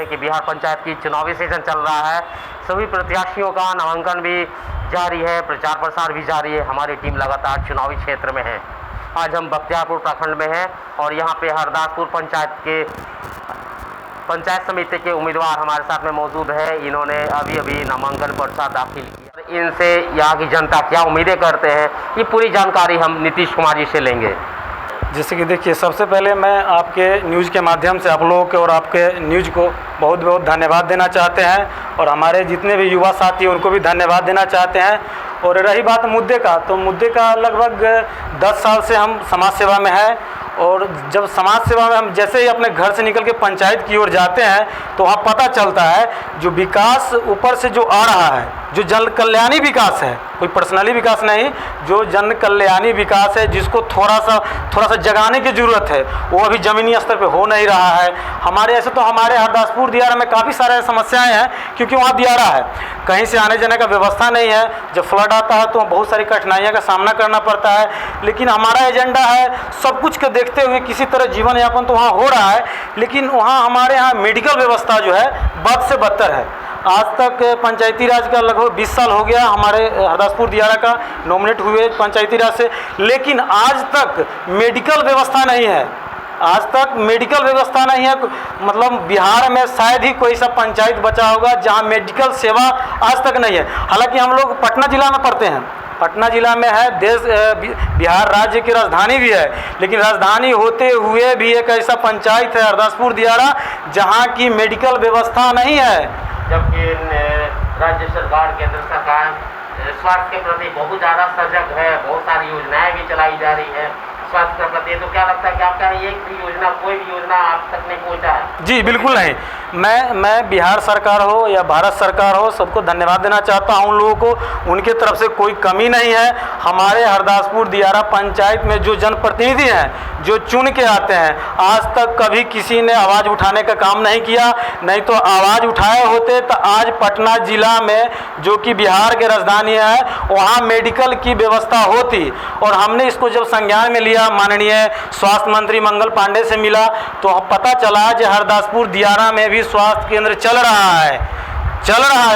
हैं कि बिहार पंचायत की चुनावी सेशन चल रहा है। सभी प्रत्याशियों का नामांकन भी जारी है, प्रचार प्रसार भी जारी है। हमारी टीम लगातार चुनावी क्षेत्र में है। आज हम बख्तियारपुर प्रखंड में हैं और यहाँ पे हरदासपुर पंचायत समिति के उम्मीदवार हमारे साथ में मौजूद है। इन्होंने अभी नामांकन पर्चा दाखिल किया। इनसे यहाँ की जनता क्या उम्मीदें करते हैं, ये पूरी जानकारी हम नीतीश कुमार जी से लेंगे। जैसे कि देखिए, सबसे पहले मैं आपके न्यूज़ के माध्यम से आप लोगों के और आपके न्यूज़ को बहुत बहुत धन्यवाद देना चाहते हैं और हमारे जितने भी युवा साथी हैं उनको भी धन्यवाद देना चाहते हैं। और रही बात मुद्दे का, तो मुद्दे का लगभग 10 साल से हम समाज सेवा में हैं और जब समाज सेवा में हम जैसे ही अपने घर से निकल के पंचायत की ओर जाते हैं तो वहाँ पता चलता है जो विकास ऊपर से जो आ रहा है, जो जन कल्याणी विकास है, कोई पर्सनली विकास नहीं, जो जन कल्याणी विकास है, जिसको थोड़ा सा जगाने की ज़रूरत है, वो अभी ज़मीनी स्तर पे हो नहीं रहा है। हमारे ऐसे तो हमारे हरदासपुर दियारा में काफ़ी सारे समस्याएं हैं, क्योंकि वहाँ दियारा है, कहीं से आने जाने का व्यवस्था नहीं है। जब फ्लड आता है तो बहुत सारी कठिनाइयों का सामना करना पड़ता है, लेकिन हमारा एजेंडा है सब कुछ को देखते हुए किसी तरह जीवन यापन तो वहाँ हो रहा है, लेकिन वहाँ हमारे यहाँ मेडिकल व्यवस्था जो है बद से बदतर है। आज तक पंचायती राज का लगभग 20 साल हो गया हमारे हरदासपुर दियारा का नॉमिनेट हुए पंचायती राज से, लेकिन आज तक मेडिकल व्यवस्था नहीं है। आज तक मेडिकल व्यवस्था नहीं है। मतलब बिहार में शायद ही कोई सा पंचायत बचा होगा जहां मेडिकल सेवा आज तक नहीं है। हालांकि हम लोग पटना जिला में पढ़ते हैं, पटना जिला में है, बिहार राज्य की राजधानी भी है, लेकिन राजधानी होते हुए भी एक ऐसा पंचायत है हरदासपुर दियारा जहां की मेडिकल व्यवस्था नहीं है। जबकि राज्य सरकार, केंद्र सरकार स्वास्थ्य के प्रति बहुत ज़्यादा सजग है, बहुत सारी योजनाएं भी चलाई जा रही है स्वास्थ्य के प्रति। तो क्या लगता है कि आपका एक भी योजना, कोई भी योजना आप तक नहीं पहुँचा है? जी बिल्कुल नहीं। मैं बिहार सरकार हो या भारत सरकार हो, सबको धन्यवाद देना चाहता हूं। उन लोगों को उनके तरफ से कोई कमी नहीं है। हमारे हरदासपुर दियारा पंचायत में जो जनप्रतिनिधि हैं, जो चुन के आते हैं, आज तक कभी किसी ने आवाज़ उठाने का काम नहीं किया। नहीं तो आवाज़ उठाए होते तो आज पटना जिला में, जो कि बिहार के राजधानी है, वहाँ मेडिकल की व्यवस्था होती। और हमने इसको जब संज्ञान में लिया, माननीय स्वास्थ्य मंत्री मंगल पांडे से मिला, तो पता चला कि हरदासपुर दियारा में भी स्वास्थ्य केंद्र चल रहा है।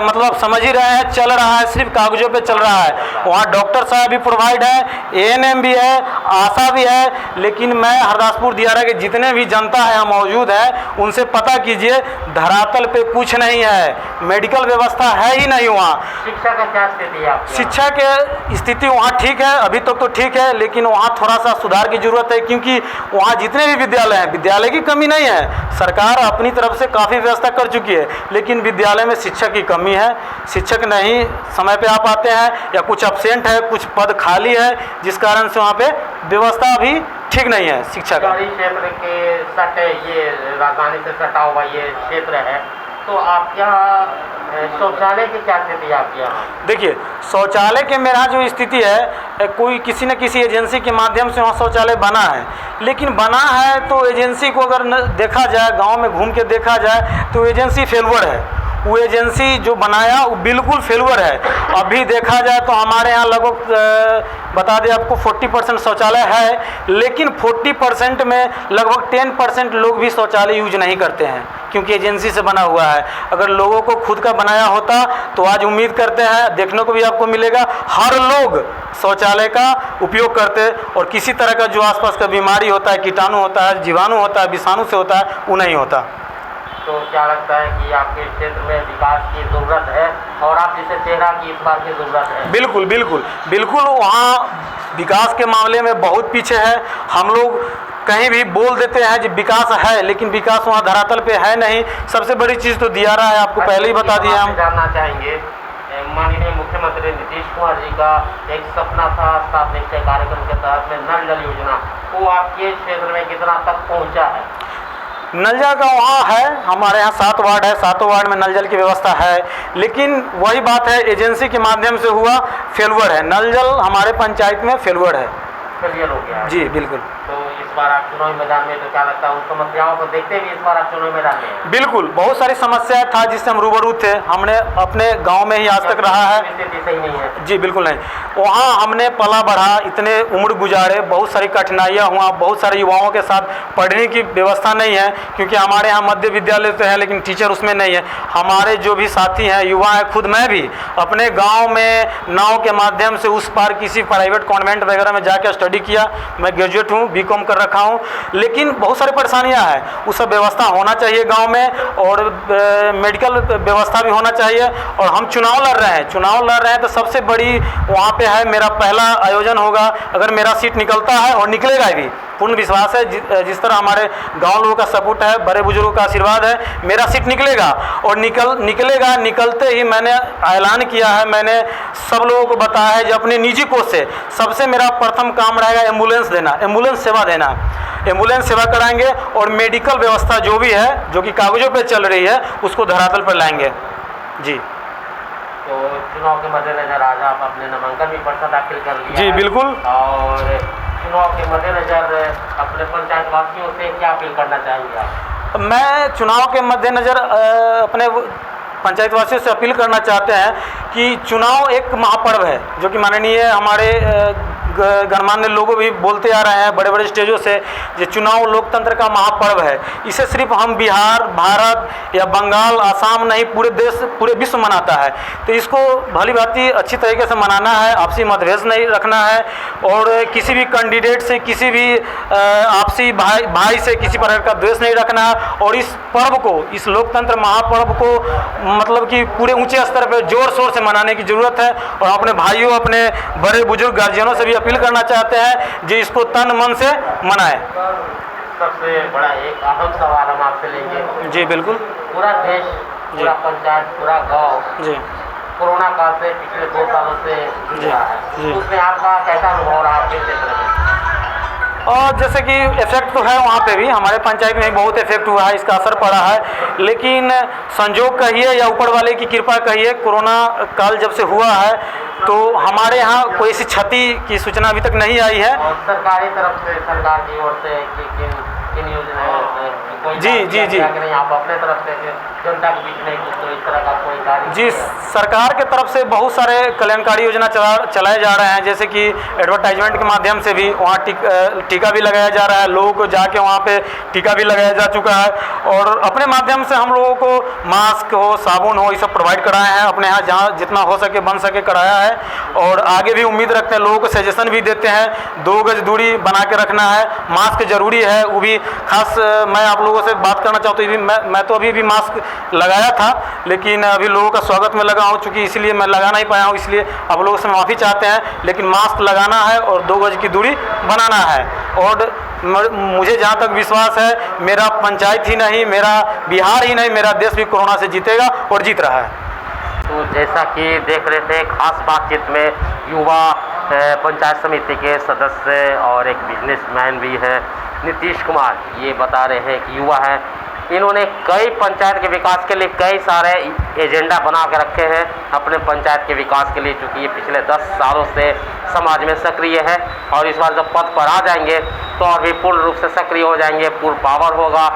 मतलब समझ ही रहे हैं, चल रहा है, सिर्फ कागजों पे चल रहा है। वहाँ डॉक्टर साहब भी प्रोवाइड है, एएनएम भी है, आशा भी है। लेकिन मैं हरदासपुर दियारा के जितने भी जनता है यहाँ मौजूद है, उनसे पता कीजिए, धरातल पे कुछ नहीं है, मेडिकल व्यवस्था है ही नहीं वहाँ। शिक्षा का क्या स्थिति है? शिक्षा के स्थिति वहाँ ठीक है, अभी तक तो ठीक है, लेकिन वहाँ थोड़ा सा सुधार की जरूरत है, क्योंकि वहाँ जितने भी विद्यालय हैं, विद्यालय की कमी नहीं है, सरकार अपनी तरफ से काफ़ी व्यवस्था कर चुकी है, लेकिन विद्यालय में शिक्षक की कमी है। शिक्षक नहीं समय पे आ पाते हैं, या कुछ अब्सेंट है, कुछ पद खाली है, जिस कारण से वहाँ पे व्यवस्था भी ठीक नहीं है शिक्षा का। क्षेत्र के सटे, ये राजधानी से सटा हुआ ये क्षेत्र है, तो आपके यहाँ शौचालय की क्या स्थिति है आपके यहाँ? देखिए, शौचालय के मेरा जो स्थिति है, कोई किसी न किसी एजेंसी के माध्यम से वहाँ शौचालय बना है, लेकिन बना है तो एजेंसी को अगर देखा जाए, गांव में घूम के देखा जाए, तो एजेंसी फेलवर है। वो एजेंसी जो बनाया वो बिल्कुल फेलवर है। अभी देखा जाए तो हमारे यहाँ लगभग बता दें आपको 40% शौचालय है, लेकिन 40% में लगभग 10% लोग भी शौचालय यूज नहीं करते हैं, क्योंकि एजेंसी से बना हुआ है। अगर लोगों को खुद का बनाया होता तो आज उम्मीद करते हैं, देखने को भी आपको मिलेगा, हर लोग शौचालय का उपयोग करते, और किसी तरह का जो आसपास का बीमारी होता है, कीटाणु होता है, जीवाणु होता है, विषाणु से होता है, वो नहीं होता। तो क्या लगता है कि आपके क्षेत्र में विकास की ज़रूरत है, और आप जिसे चेहरा की इस बात की ज़रूरत है? बिल्कुल वहाँ विकास के मामले में बहुत पीछे है। हम लोग कहीं भी बोल देते हैं कि विकास है, लेकिन विकास वहाँ धरातल पे है नहीं। सबसे बड़ी चीज़ तो दियारा है, आपको पहले ही बता दिया। हम जानना चाहेंगे, माननीय मुख्यमंत्री नीतीश कुमार जी का एक सपना था 7 निश्चय कार्यक्रम के तहत में नल जल योजना, वो आपके क्षेत्र में कितना तक पहुँचा है? नल जल का वहाँ है, हमारे यहाँ 7 वार्ड है, 7 वार्ड में नल जल की व्यवस्था है, लेकिन वही बात है, एजेंसी के माध्यम से हुआ, फेलवर है। नल जल हमारे पंचायत में फेलवर है। फेलियर हो गया। जी बिल्कुल। तो इस बार आप चुनावी मैदान में, तो क्या लगता है उन समस्याओं को देखते हुए इस बार आप चुनावी मैदान में हैं? बिल्कुल, बहुत सारी समस्याएं था जिससे हम रूबरू थे। हमने अपने गांव में ही आज तक रहा है। स्थिति सही नहीं है जी बिल्कुल नहीं, वहाँ हमने पला बढ़ा, इतने उम्र गुजारे, बहुत सारी कठिनाइयाँ हुआ, बहुत सारे युवाओं के साथ पढ़ने की व्यवस्था नहीं है, क्योंकि हमारे यहाँ मध्य विद्यालय तो है लेकिन टीचर उसमें नहीं है। हमारे जो भी साथी हैं, युवा हैं, खुद मैं भी अपने गांव में नाव के माध्यम से उस पार किसी प्राइवेट कॉन्वेंट वगैरह में जाकर स्टडी किया। मैं ग्रेजुएट हूँ, बीकॉम कर रखा हूँ, लेकिन बहुत सारी परेशानियाँ हैं। उस सब व्यवस्था होना चाहिए गाँव में, और मेडिकल व्यवस्था भी होना चाहिए। और हम चुनाव लड़ रहे हैं तो सबसे बड़ी वहाँ पे है, मेरा पहला आयोजन होगा, अगर मेरा सीट निकलता है और निकलेगा भी, पूर्ण विश्वास है, जिस तरह हमारे गांव लोगों का सपोर्ट है, बड़े बुजुर्गों का आशीर्वाद है, मेरा सीट निकलेगा। और निकलेगा, निकलते ही मैंने ऐलान किया है, मैंने सब लोगों को बताया है, जो अपने निजी कोष से सबसे मेरा प्रथम काम रहेगा एम्बुलेंस देना, एम्बुलेंस सेवा देना, एम्बुलेंस सेवा कराएंगे। और मेडिकल व्यवस्था जो भी है, जो कि कागज़ों पर चल रही है, उसको धरातल पर लाएंगे। जी, तो चुनाव के मद्देनजर आज आप अपने नामांकन भी पर्चा दाखिल कर लिया जी है। बिल्कुल। और चुनाव के मद्देनजर अपने पंचायत वासियों से क्या अपील करना चाहेंगे आप? मैं चुनाव के मद्देनज़र अपने पंचायत वासियों से अपील करना चाहते हैं कि चुनाव एक महापर्व है, जो कि माननीय हमारे गणमान्य लोगों भी बोलते आ रहे हैं बड़े बड़े स्टेजों से, ये चुनाव लोकतंत्र का महापर्व है। इसे सिर्फ हम बिहार, भारत या बंगाल, आसाम नहीं, पूरे देश, पूरे विश्व मनाता है। तो इसको भली भांति अच्छी तरीके से मनाना है, आपसी मतभेद नहीं रखना है, और किसी भी कैंडिडेट से, किसी भी आपसी भाई से किसी प्रकार का द्वेष नहीं रखना है। और इस पर्व को, इस लोकतंत्र महापर्व को मतलब कि पूरे ऊंचे स्तर पर जोर शोर से मनाने की ज़रूरत है। और अपने भाइयों, अपने बड़े बुजुर्ग गार्जियनों से भी अपील करना चाहते हैं जो इसको तन मन से मनाएं। सबसे बड़ा एक अहम सवाल हम आपसे लेंगे। जी बिल्कुल। पूरा देश, पूरा पंचायत, पूरा गांव जी कोरोना काल से पिछले 2 सालों से जूझ रहा है, उसमें आपका कैसा अनुभव रहा आपके क्षेत्र में? और जैसे कि इफेक्ट तो है, वहाँ पे भी हमारे पंचायत में बहुत इफेक्ट हुआ है, इसका असर पड़ा है। लेकिन संजोग कहिए या ऊपर वाले की कृपा कहिए, कोरोना काल जब से हुआ है तो हमारे यहाँ कोई ऐसी क्षति की सूचना अभी तक नहीं आई है। और सरकारी तरफ से, सरकार की ओर से किन योजनाओं कोई जी नहीं, आप अपने तरफ से जनता के बीच में तो इस तरह का कोई कार्य? जी, सरकार के तरफ से बहुत सारे कल्याणकारी योजना चलाए जा रहे हैं, जैसे कि एडवर्टाइजमेंट के माध्यम से भी वहाँ टीका भी लगाया जा रहा है, लोगों को जाके वहाँ पे टीका भी लगाया जा चुका है। और अपने माध्यम से हम लोगों को मास्क हो, साबुन हो, ये सब प्रोवाइड कराए हैं, अपने यहाँ जहाँ जितना हो सके बन सके कराया है। और आगे भी उम्मीद रखते हैं, लोगों को सजेशन भी देते हैं, 2 गज दूरी बना के रखना है, मास्क जरूरी है। वो भी खास मैं आप लोगों से बात करना चाहता हूँ, मैं तो अभी भी मास्क लगाया था, लेकिन अभी लोगों का स्वागत में लगा हूँ, चूँकि इसलिए मैं लगा नहीं पाया हूँ, इसलिए आप लोगों से माफ़ी चाहते हैं। लेकिन मास्क लगाना है और 2 गज की दूरी बनाना है। और मुझे जहाँ तक विश्वास है, मेरा पंचायत ही नहीं, मेरा बिहार ही नहीं, मेरा देश भी कोरोना से जीतेगा और जीत रहा है। तो जैसा कि देख रहे थे, खास बातचीत में युवा पंचायत समिति के सदस्य और एक बिजनेसमैन भी है, नीतीश कुमार, ये बता रहे हैं कि युवा हैं, इन्होंने कई पंचायत के विकास के लिए कई सारे एजेंडा बना के रखे हैं अपने पंचायत के विकास के लिए, चूँकि ये पिछले 10 सालों से समाज में सक्रिय है। और इस बार जब पद पर आ जाएंगे तो और भी पूर्ण रूप से सक्रिय हो जाएंगे, पूर्ण पावर होगा,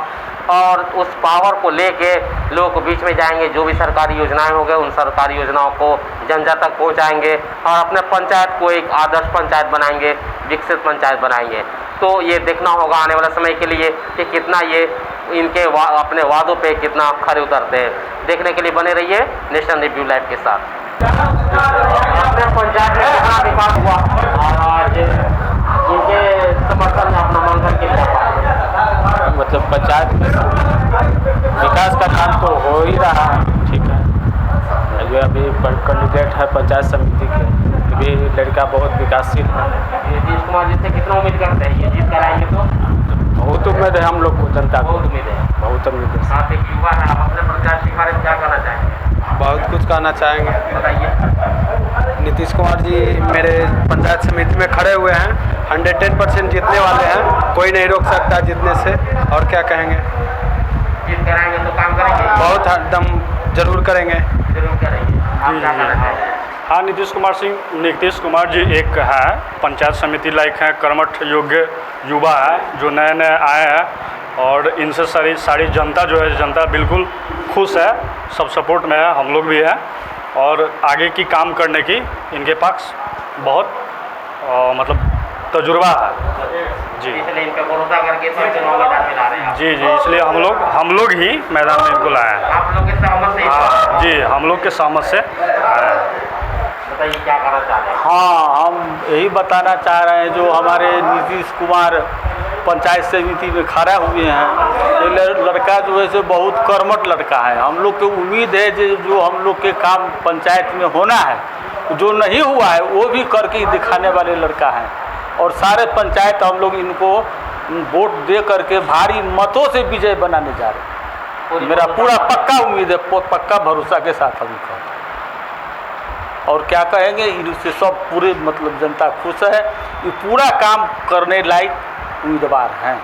और उस पावर को लेके लोगों को बीच में जाएंगे, जो भी सरकारी योजनाएं होंगे उन सरकारी योजनाओं को जन जन तक पहुँचाएँगे, और अपने पंचायत को एक आदर्श पंचायत बनाएंगे, विकसित पंचायत बनाएंगे। तो ये देखना होगा आने वाले समय के लिए कि कितना ये इनके अपने वादों पे कितना खरे उतरते हैं। देखने के लिए बने रहिए नेशनल रिव्यू लाइव के साथ। अपने पंचायत में कितना विकास हुआ और आज इनके समर्थन में अपना नामांकन के लिए मतलब पंचायत में विकास का काम तो हो ही रहा है, ठीक है। जो अभी कैंडिडेट है पंचायत समिति के, भी लड़का बहुत विकासशील है। नीतीश कुमार जी से कितना उम्मीद करते हैं, ये जीत कर आएंगे तो? बहुत उम्मीद है हम लोग को, जनता को बहुत उम्मीद है, बहुत उम्मीद है। आप एक युवा है, आप अपने पंचायत के बारे में क्या कहना चाहेंगे? बहुत कुछ कहना चाहेंगे। बताइए। नीतीश कुमार जी मेरे पंचायत समिति में खड़े हुए हैं, 110% जीतने वाले हैं, कोई नहीं रोक सकता जीतने से। और क्या कहेंगे, जीत कर आएंगे तो काम करेंगे, बहुत एकदम जरूर करेंगे। जरूर करेंगे। आप क्या कहना चाहेंगे? हाँ, नीतीश कुमार जी एक है पंचायत समिति लायक हैं, कर्मठ योग्य युवा है जो नए नए आए हैं और इनसे सारी जनता जो है, जनता बिल्कुल खुश है, सब सपोर्ट में है, हम लोग भी हैं और आगे की काम करने की इनके पास बहुत मतलब तजुर्बा है जी। इसलिए इन पे भरोसा करके तो चुनाव मैदान में ला रहे हैं जी, इसलिए हम लोग ही मैदान में इनको लाए हैं। आप लोग के सहमत से जी, हम लोग के सहमत से आए हैं। बताइए क्या कहना चाह रहे हैं? हाँ, हम यही बताना चाह रहे हैं जो हमारे नीतीश कुमार पंचायत समिति में खड़ा हुए हैं, ये लड़का जो है सो बहुत कर्मठ लड़का है। हम लोग को उम्मीद है जो हम लोग के काम पंचायत में होना है, जो नहीं हुआ है वो भी करके दिखाने वाले लड़का है और सारे पंचायत हम लोग इनको वोट दे करके भारी मतों से विजय बनाने जा रहे हैं। मेरा पूरा पक्का उम्मीद है, पक्का भरोसा के साथ हम इनको और क्या कहेंगे, इनसे सब पूरे मतलब जनता खुश है, ये पूरा काम करने लायक उम्मीदवार हैं।